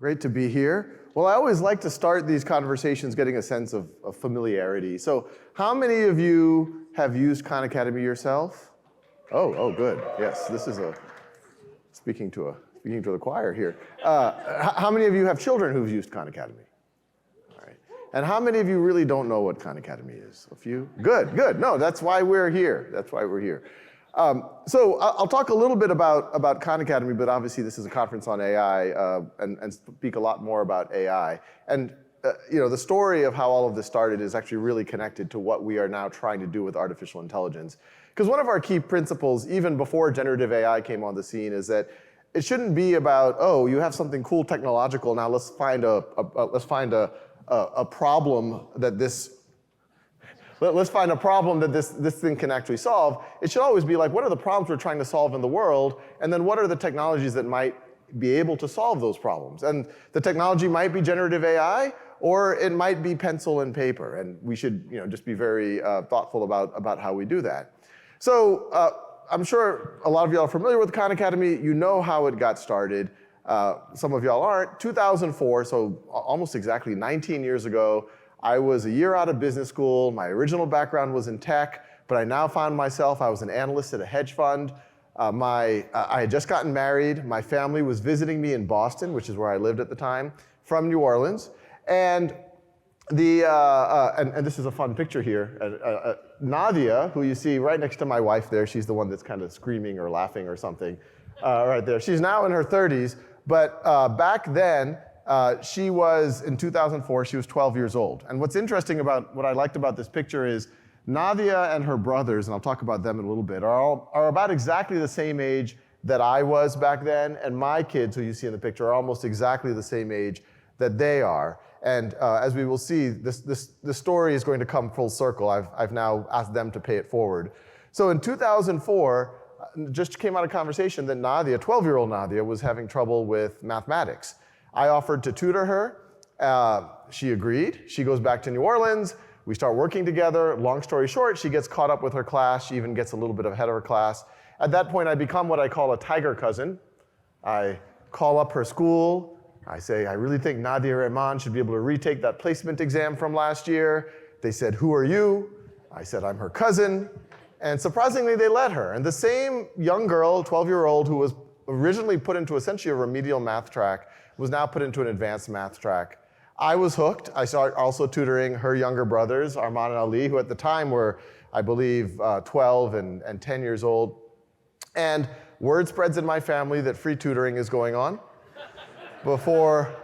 Great to be here. Well, I always like to start these conversations getting a sense of familiarity. So how many of you have used Khan Academy yourself? Oh, good. Yes, this is speaking to the choir here. How many of you have children who've used Khan Academy? All right. And how many of you really don't know what Khan Academy is? A few? Good. No, that's why we're here. So I'll talk a little bit about Khan Academy, but obviously this is a conference on AI and speak a lot more about AI. And the story of how all of this started is actually really connected to what we are now trying to do with artificial intelligence. Because one of our key principles, even before generative AI came on the scene, is that it shouldn't be about, oh, you have something cool technological, now let's find a problem that this thing can actually solve. It should always be like, what are the problems we're trying to solve in the world? And then what are the technologies that might be able to solve those problems? And the technology might be generative AI, or it might be pencil and paper. And we should just be very thoughtful about how we do that. So I'm sure a lot of y'all are familiar with Khan Academy. You know how it got started. Some of y'all aren't. 2004, so almost exactly 19 years ago, I was a year out of business school. My original background was in tech, but I now found myself, I was an analyst at a hedge fund. I had just gotten married. My family was visiting me in Boston, which is where I lived at the time, from New Orleans. And and this is a fun picture here. Nadia, who you see right next to my wife there, she's the one that's kind of screaming or laughing or something right there. She's now in her 30s, but back then, she was, in 2004, she was 12 years old. And what's interesting about, what I liked about this picture is Nadia and her brothers, and I'll talk about them in a little bit, are about exactly the same age that I was back then, and my kids, who you see in the picture, are almost exactly the same age that they are. And as we will see, this story is going to come full circle. I've now asked them to pay it forward. So in 2004, just came out of conversation that Nadia, 12-year-old Nadia, was having trouble with mathematics. I offered to tutor her. She agreed. She goes back to New Orleans. We start working together. Long story short, she gets caught up with her class. She even gets a little bit ahead of her class. At that point, I become what I call a tiger cousin. I call up her school. I say, I really think Nadia Rahman should be able to retake that placement exam from last year. They said, who are you? I said, I'm her cousin. And surprisingly, they let her. And the same young girl, 12-year-old, who was originally put into essentially a remedial math track, was now put into an advanced math track. I was hooked. I started also tutoring her younger brothers, Arman and Ali, who at the time were, I believe, 12 and 10 years old. And word spreads in my family that free tutoring is going on. Before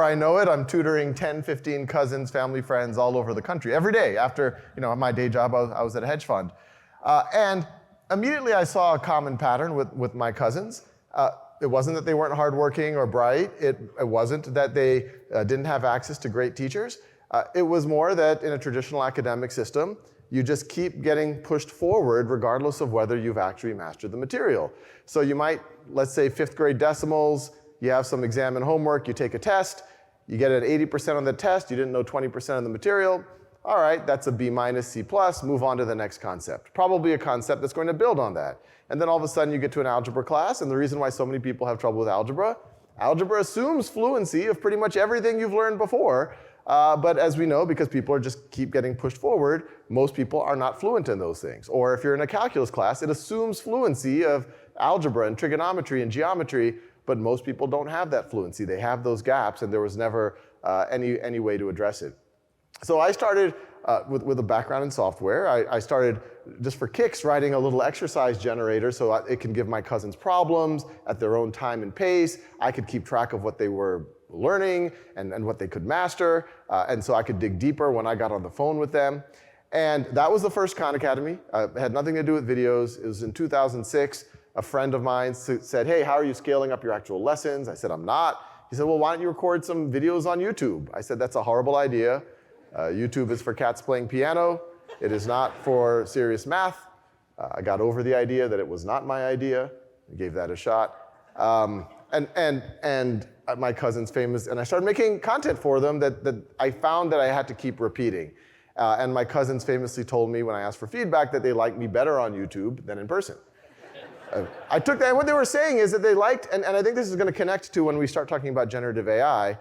I know it, I'm tutoring 10, 15 cousins, family, friends all over the country every day. After my day job, I was at a hedge fund. And immediately I saw a common pattern with my cousins. It wasn't that they weren't hardworking or bright. It wasn't that they didn't have access to great teachers. It was more that in a traditional academic system, you just keep getting pushed forward regardless of whether you've actually mastered the material. So you might, let's say 5th grade decimals, you have some exam and homework, you take a test, you get an 80% on the test, you didn't know 20% of the material. All right, that's a B minus, C plus, move on to the next concept. Probably a concept that's going to build on that. And then all of a sudden you get to an algebra class, and the reason why so many people have trouble with algebra assumes fluency of pretty much everything you've learned before. But as we know, because people are just keep getting pushed forward, most people are not fluent in those things. Or if you're in a calculus class, it assumes fluency of algebra and trigonometry and geometry, but most people don't have that fluency. They have those gaps, and there was never any way to address it. So I started with a background in software. I started, just for kicks, writing a little exercise generator so it can give my cousins problems at their own time and pace. I could keep track of what they were learning and what they could master, and so I could dig deeper when I got on the phone with them. And that was the first Khan Academy. It had nothing to do with videos. It was in 2006. A friend of mine said, hey, how are you scaling up your actual lessons? I said, I'm not. He said, well, why don't you record some videos on YouTube? I said, that's a horrible idea. YouTube is for cats playing piano. It is not for serious math. I got over the idea that it was not my idea. I gave that a shot. And my cousin's famous, and I started making content for them that I found that I had to keep repeating. And my cousins famously told me when I asked for feedback that they liked me better on YouTube than in person. I took that, and what they were saying is that they liked, and I think this is going to connect to when we start talking about generative AI,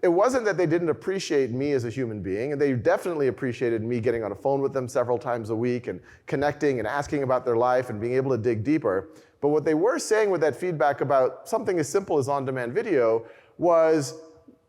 it wasn't that they didn't appreciate me as a human being, and they definitely appreciated me getting on a phone with them several times a week and connecting and asking about their life and being able to dig deeper. But what they were saying with that feedback about something as simple as on-demand video was,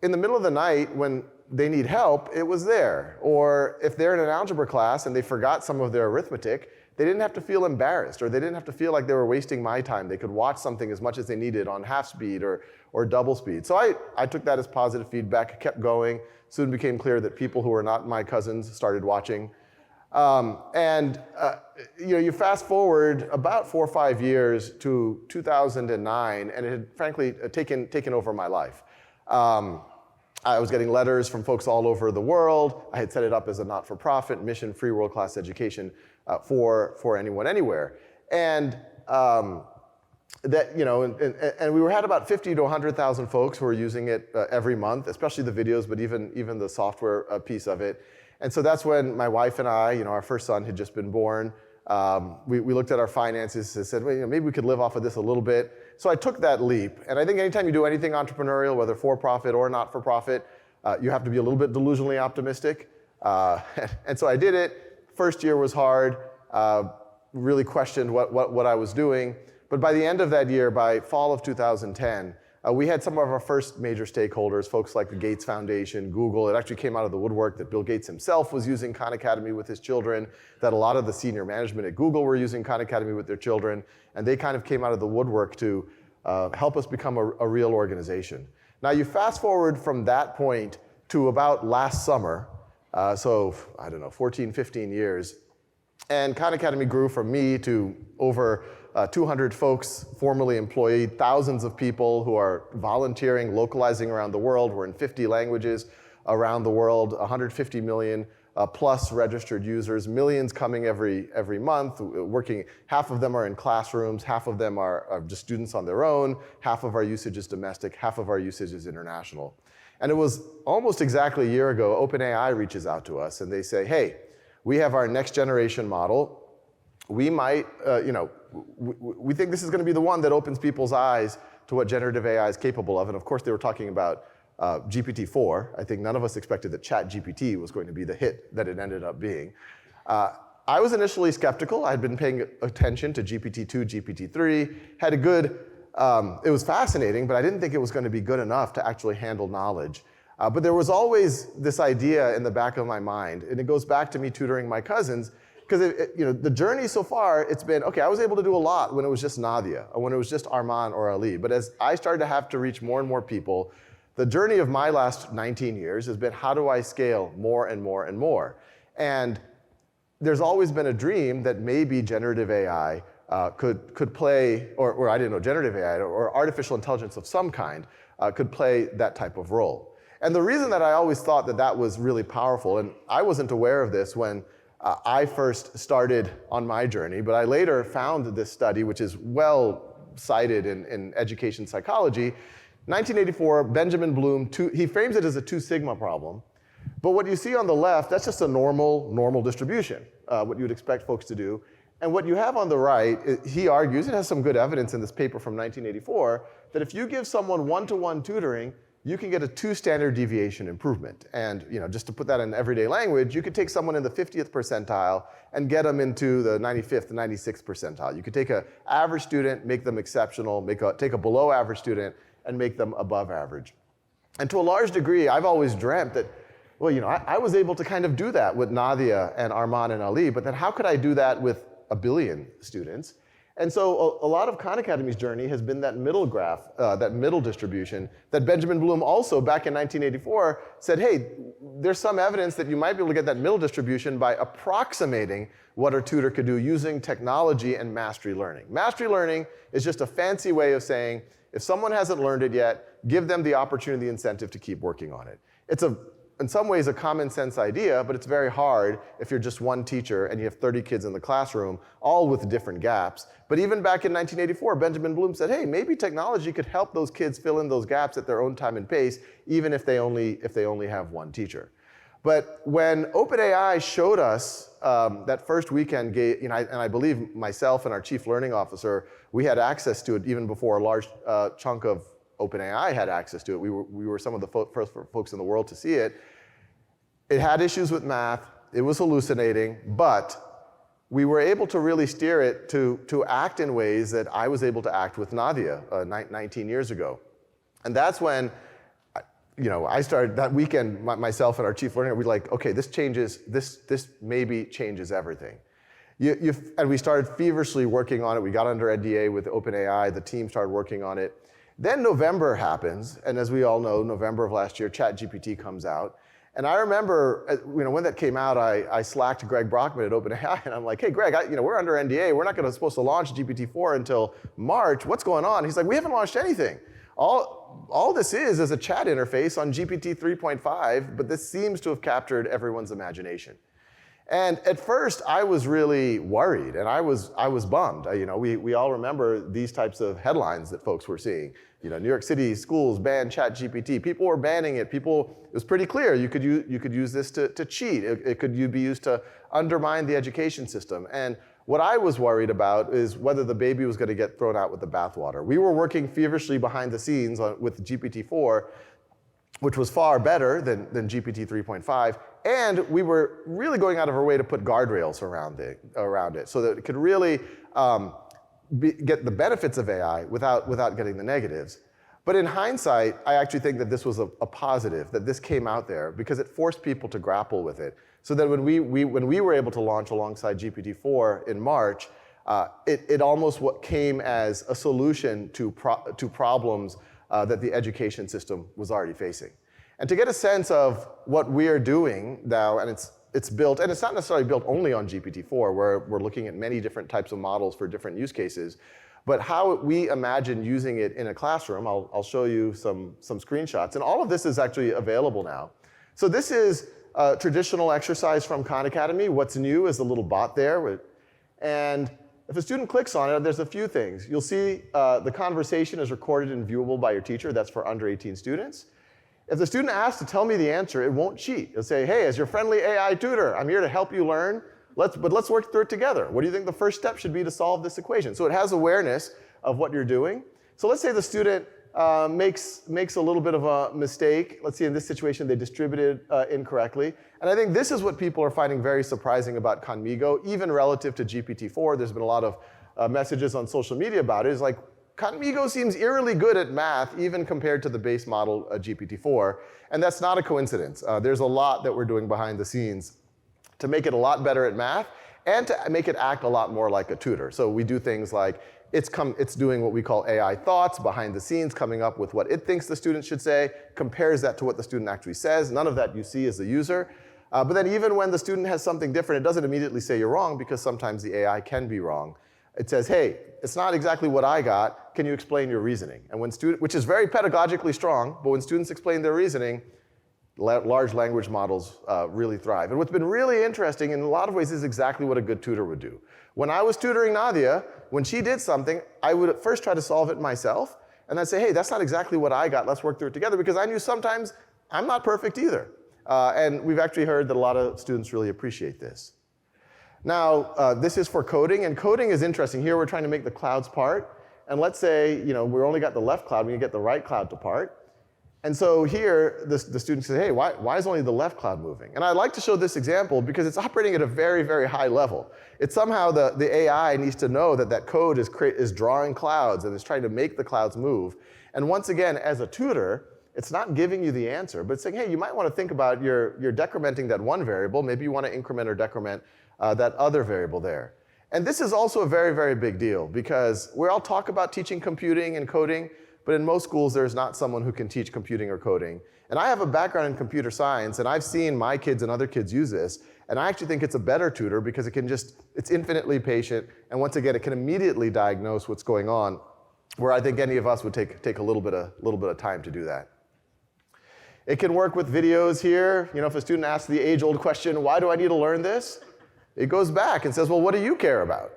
in the middle of the night when they need help, it was there. Or if they're in an algebra class and they forgot some of their arithmetic, they didn't have to feel embarrassed, or they didn't have to feel like they were wasting my time. They could watch something as much as they needed on half speed or double speed. So I took that as positive feedback, kept going. Soon became clear that people who were not my cousins started watching. You fast forward about 4 or 5 years to 2009, and it had frankly taken over my life. I was getting letters from folks all over the world. I had set it up as a not-for-profit, mission-free, world-class education for anyone, anywhere. And we had about 50 to 100,000 folks who were using it every month, especially the videos, but even the software piece of it. And so that's when my wife and I, our first son had just been born. We looked at our finances and said, well, maybe we could live off of this a little bit. So I took that leap. And I think anytime you do anything entrepreneurial, whether for-profit or not-for-profit, you have to be a little bit delusionally optimistic. And so I did it. First year was hard, really questioned what I was doing. But by the end of that year, by fall of 2010, we had some of our first major stakeholders, folks like the Gates Foundation, Google. It actually came out of the woodwork that Bill Gates himself was using Khan Academy with his children, that a lot of the senior management at Google were using Khan Academy with their children, and they kind of came out of the woodwork to help us become a real organization. Now you fast forward from that point to about last summer, so I don't know, 14, 15 years, and Khan Academy grew from me to over 200 folks formally employed, thousands of people who are volunteering, localizing around the world. We're in 50 languages around the world, 150 million plus registered users, millions coming every month, working. Half of them are in classrooms, half of them are just students on their own, half of our usage is domestic, half of our usage is international. And it was almost exactly a year ago, OpenAI reaches out to us and they say, hey, we have our next generation model. We might, we think this is going to be the one that opens people's eyes to what generative AI is capable of. And of course, they were talking about GPT-4. I think none of us expected that ChatGPT was going to be the hit that it ended up being. I was initially skeptical. I had been paying attention to GPT-2, GPT-3, had a good, it was fascinating, but I didn't think it was going to be good enough to actually handle knowledge. But there was always this idea in the back of my mind, and it goes back to me tutoring my cousins, because the journey so far, it's been, okay, I was able to do a lot when it was just Nadia, or when it was just Arman or Ali. But as I started to have to reach more and more people, the journey of my last 19 years has been, how do I scale more and more and more? And there's always been a dream that maybe generative AI could play, or I didn't know, generative AI or artificial intelligence of some kind could play that type of role. And the reason that I always thought that that was really powerful, and I wasn't aware of this when I first started on my journey, but I later found this study, which is well cited in education psychology. 1984, Benjamin Bloom, he frames it as a 2 sigma problem. But what you see on the left, that's just a normal distribution, what you would expect folks to do. And what you have on the right, he argues, it has some good evidence in this paper from 1984, that if you give someone one-to-one tutoring, you can get a 2 standard deviation improvement. And just to put that in everyday language, you could take someone in the 50th percentile and get them into the 95th, 96th percentile. You could take an average student, make them exceptional, take a below average student, and make them above average. And to a large degree, I've always dreamt that, well, I was able to kind of do that with Nadia and Arman and Ali, but then how could I do that with 1 billion students? And so a lot of Khan Academy's journey has been that middle graph, that middle distribution, that Benjamin Bloom also back in 1984 said, hey, there's some evidence that you might be able to get that middle distribution by approximating what a tutor could do using technology and mastery learning. Mastery learning is just a fancy way of saying, if someone hasn't learned it yet, give them the opportunity, the incentive to keep working on it. It's in some ways a common sense idea, but it's very hard if you're just one teacher and you have 30 kids in the classroom, all with different gaps. But even back in 1984, Benjamin Bloom said, hey, maybe technology could help those kids fill in those gaps at their own time and pace, even if they only have one teacher. But when OpenAI showed us that first weekend, and I believe myself and our chief learning officer, we had access to it even before a large chunk of OpenAI had access to it. We were some of the first folks in the world to see it. It had issues with math. It was hallucinating, but we were able to really steer it to act in ways that I was able to act with Nadia 19 years ago. And that's when I started that weekend, myself and our chief learning, we like, okay, this maybe changes everything. And we started feverishly working on it. We got under NDA with OpenAI. The team started working on it. Then November happens, and as we all know, November of last year, ChatGPT comes out. And I remember, when that came out, I slacked Greg Brockman at OpenAI, and I'm like, hey, Greg, we're under NDA. We're not supposed to launch GPT-4 until March. What's going on? He's like, we haven't launched anything. All this is a chat interface on GPT 3.5, but this seems to have captured everyone's imagination. And at first, I was really worried, and I was bummed. We all remember these types of headlines that folks were seeing. New York City schools ban ChatGPT. People were banning it. It was pretty clear you could use this to cheat. It could be used to undermine the education system. And what I was worried about is whether the baby was going to get thrown out with the bathwater. We were working feverishly behind the scenes with GPT-4, which was far better than GPT 3.5, and we were really going out of our way to put guardrails around it so that it could really get the benefits of AI without getting the negatives. But in hindsight, I actually think that this was a positive, that this came out there because it forced people to grapple with it. So that when we were able to launch alongside GPT-4 in March, it almost came as a solution to problems that the education system was already facing. And to get a sense of what we are doing now, and it's built, and it's not necessarily built only on GPT-4, where we're looking at many different types of models for different use cases, but how we imagine using it in a classroom. I'll show you some screenshots, and all of this is actually available now. So this is a traditional exercise from Khan Academy. What's new is the little bot there, and if a student clicks on it, there's a few things. You'll see the conversation is recorded and viewable by your teacher. That's for under 18 students. If the student asks to tell me the answer, it won't cheat. It'll say, hey, as your friendly AI tutor, I'm here to help you learn. Let's work through it together. What do you think the first step should be to solve this equation? So it has awareness of what you're doing. So let's say the student makes a little bit of a mistake. Let's see, in this situation, they distributed incorrectly. And I think this is what people are finding very surprising about Khanmigo, even relative to GPT-4. There's been a lot of messages on social media about it. It's like, Khanmigo seems eerily good at math, even compared to the base model GPT-4. And that's not a coincidence. There's a lot that we're doing behind the scenes to make it a lot better at math and to make it act a lot more like a tutor. So we do things like, it's doing what we call AI thoughts behind the scenes, coming up with what it thinks the student should say, compares that to what the student actually says. None of that you see as the user. But then even when the student has something different, it doesn't immediately say you're wrong, because sometimes the AI can be wrong. It says, hey, it's not exactly what I got. Can you explain your reasoning? And which is very pedagogically strong, but when students explain their reasoning, large language models really thrive. And what's been really interesting in a lot of ways is exactly what a good tutor would do. When I was tutoring Nadia, when she did something, I would at first try to solve it myself, and I'd say, hey, that's not exactly what I got. Let's work through it together, because I knew sometimes I'm not perfect either. And we've actually heard that a lot of students really appreciate this. Now, this is for coding, and coding is interesting. Here we're trying to make the clouds part, and let's say we've only got the left cloud, we can get the right cloud to part. And so here, the student says, hey, why is only the left cloud moving? And I like to show this example because it's operating at a very, very high level. It's somehow the AI needs to know that code is drawing clouds and is trying to make the clouds move. And once again, as a tutor, it's not giving you the answer, but it's saying, hey, you might want to think about you're decrementing that one variable. Maybe you want to increment or decrement that other variable there. And this is also a very, very big deal, because we all talk about teaching computing and coding, but in most schools, there's not someone who can teach computing or coding. And I have a background in computer science, and I've seen my kids and other kids use this, and I actually think it's a better tutor because it's infinitely patient, and once again, it can immediately diagnose what's going on, where I think any of us would take a little bit of time to do that. It can work with videos here. If a student asks the age-old question, why do I need to learn this? It goes back and says, well, what do you care about?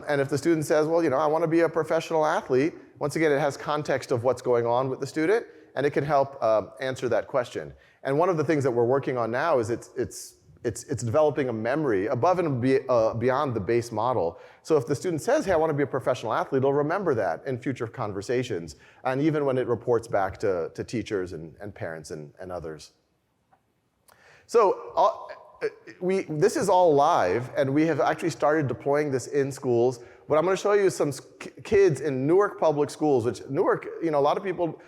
And if the student says, well, I want to be a professional athlete, once again, it has context of what's going on with the student, and it can help answer that question. And one of the things that we're working on now is it's developing a memory above and beyond the base model. So if the student says, hey, I want to be a professional athlete, it'll remember that in future conversations, and even when it reports back to teachers and parents and others. So this is all live, and we have actually started deploying this in schools. But I'm going to show you some kids in Newark public schools, which Newark, a lot of people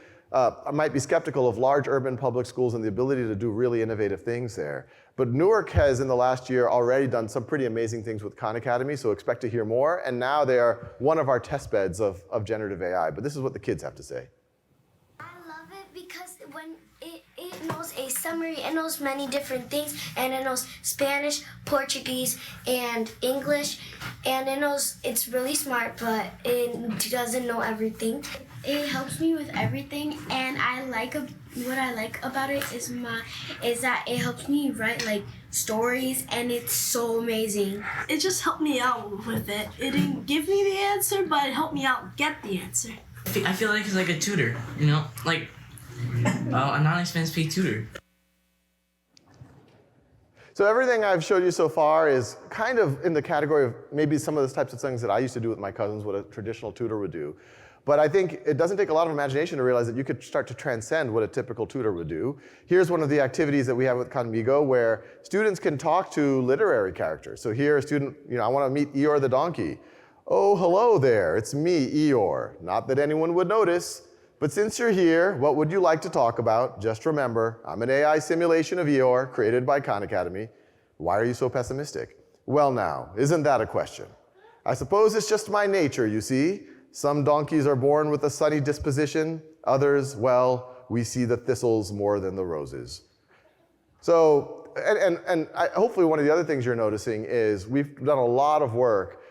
might be skeptical of large urban public schools and the ability to do really innovative things there. But Newark has, in the last year, already done some pretty amazing things with Khan Academy, so expect to hear more. And now they are one of our test beds of generative AI. But this is what the kids have to say. I love it because when it knows a summary, it knows many different things, and it knows Spanish, Portuguese, and English, and it's really smart, but it doesn't know everything. It helps me with everything, and what I like about it is that it helps me write like stories, and it's so amazing. It just helped me out with it. It didn't give me the answer, but it helped me out get the answer. I feel like it's like a tutor, like a non-expense-paid tutor. So everything I've showed you so far is kind of in the category of maybe some of the types of things that I used to do with my cousins, what a traditional tutor would do. But I think it doesn't take a lot of imagination to realize that you could start to transcend what a typical tutor would do. Here's one of the activities that we have with Conmigo where students can talk to literary characters. So here a student, I want to meet Eeyore the donkey. Oh, hello there, it's me, Eeyore. Not that anyone would notice, but since you're here, what would you like to talk about? Just remember, I'm an AI simulation of Eeyore created by Khan Academy. Why are you so pessimistic? Well now, isn't that a question? I suppose it's just my nature, you see. Some donkeys are born with a sunny disposition. Others, well, we see the thistles more than the roses. So, hopefully one of the other things you're noticing is we've done a lot of work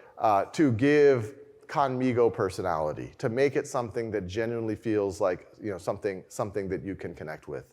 to give Conmigo personality, to make it something that genuinely feels like something that you can connect with.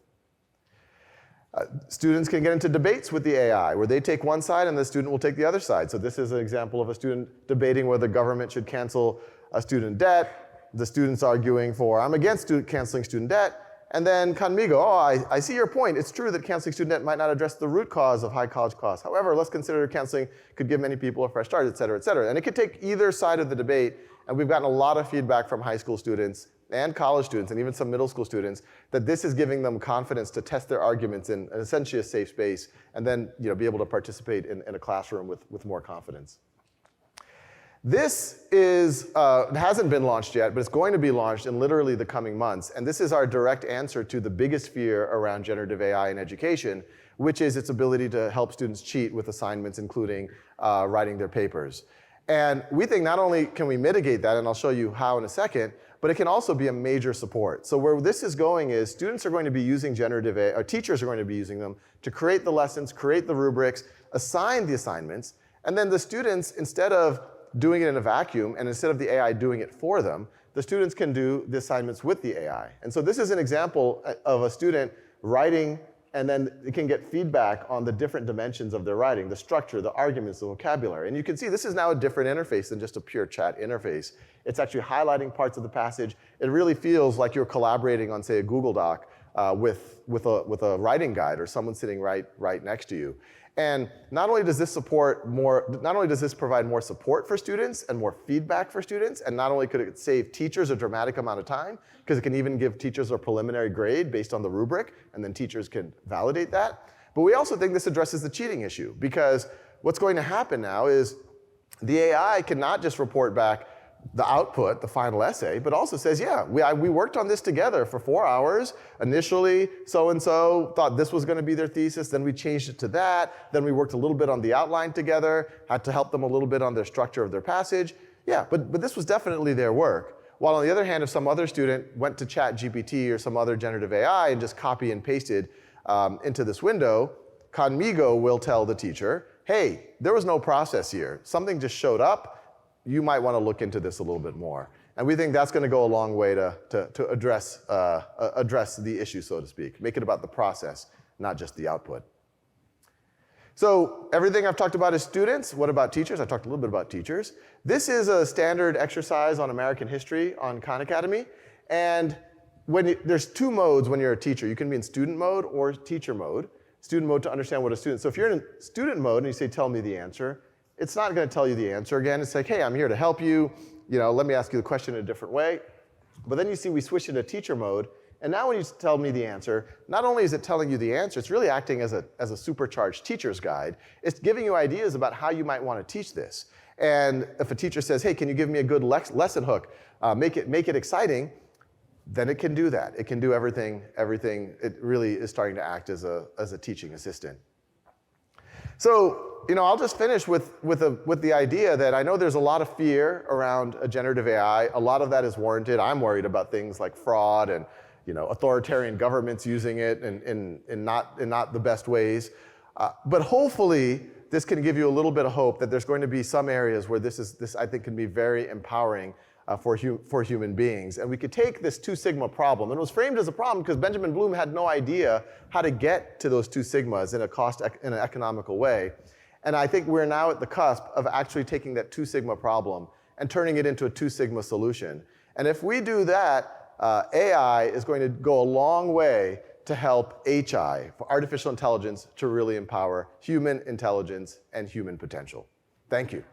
Students can get into debates with the AI, where they take one side and the student will take the other side. So this is an example of a student debating whether the government should cancel a student debt. The student's arguing for, I'm against canceling student debt. And then Conmigo, I see your point. It's true that canceling student debt might not address the root cause of high college costs. However, let's consider canceling could give many people a fresh start, et cetera, et cetera. And it could take either side of the debate. And we've gotten a lot of feedback from high school students and college students and even some middle school students that this is giving them confidence to test their arguments in essentially a safe space and then be able to participate in a classroom with more confidence. This hasn't been launched yet, but it's going to be launched in literally the coming months. And this is our direct answer to the biggest fear around generative AI in education, which is its ability to help students cheat with assignments, including writing their papers. And we think not only can we mitigate that, and I'll show you how in a second, but it can also be a major support. So where this is going is students are going to be using generative AI, or teachers are going to be using them to create the lessons, create the rubrics, assign the assignments, and then the students, instead of doing it in a vacuum, and instead of the AI doing it for them, the students can do the assignments with the AI. And so this is an example of a student writing, and then it can get feedback on the different dimensions of their writing, the structure, the arguments, the vocabulary. And you can see this is now a different interface than just a pure chat interface. It's actually highlighting parts of the passage. It really feels like you're collaborating on, say, a Google Doc with a writing guide or someone sitting right next to you. And not only does this provide more support for students and more feedback for students, and not only could it save teachers a dramatic amount of time, because it can even give teachers a preliminary grade based on the rubric, and then teachers can validate that. But we also think this addresses the cheating issue, because what's going to happen now is the AI can not just report back the output, the final essay, but also says, yeah, we worked on this together for 4 hours. Initially, so-and-so thought this was going to be their thesis, then we changed it to that, then we worked a little bit on the outline together, had to help them a little bit on their structure of their passage. Yeah, but this was definitely their work. While on the other hand, if some other student went to ChatGPT or some other generative AI and just copy and pasted into this window, Conmigo will tell the teacher, hey, there was no process here. Something just showed up. You might want to look into this a little bit more. And we think that's going to go a long way to address the issue, so to speak. Make it about the process, not just the output. So everything I've talked about is students. What about teachers? I talked a little bit about teachers. This is a standard exercise on American history on Khan Academy. And there's two modes when you're a teacher. You can be in student mode or teacher mode. Student mode to understand what a student. So if you're in student mode and you say, tell me the answer, it's not going to tell you the answer again. It's like, hey, I'm here to help you. Let me ask you the question in a different way. But then you see we switch into teacher mode. And now when you tell me the answer, not only is it telling you the answer, it's really acting as a supercharged teacher's guide. It's giving you ideas about how you might want to teach this. And if a teacher says, hey, can you give me a good lesson hook, make it exciting, then it can do that. It can do everything. It really is starting to act as a teaching assistant. So, I'll just finish with the idea that I know there's a lot of fear around a generative AI. A lot of that is warranted. I'm worried about things like fraud and authoritarian governments using it in not the best ways. But hopefully, this can give you a little bit of hope that there's going to be some areas where this I think can be very empowering for human beings. And we could take this 2 sigma problem, and it was framed as a problem because Benjamin Bloom had no idea how to get to those 2 sigmas in an economical way. And I think we're now at the cusp of actually taking that 2 sigma problem and turning it into a 2 sigma solution. And if we do that, AI is going to go a long way to help HI, for artificial intelligence, to really empower human intelligence and human potential. Thank you.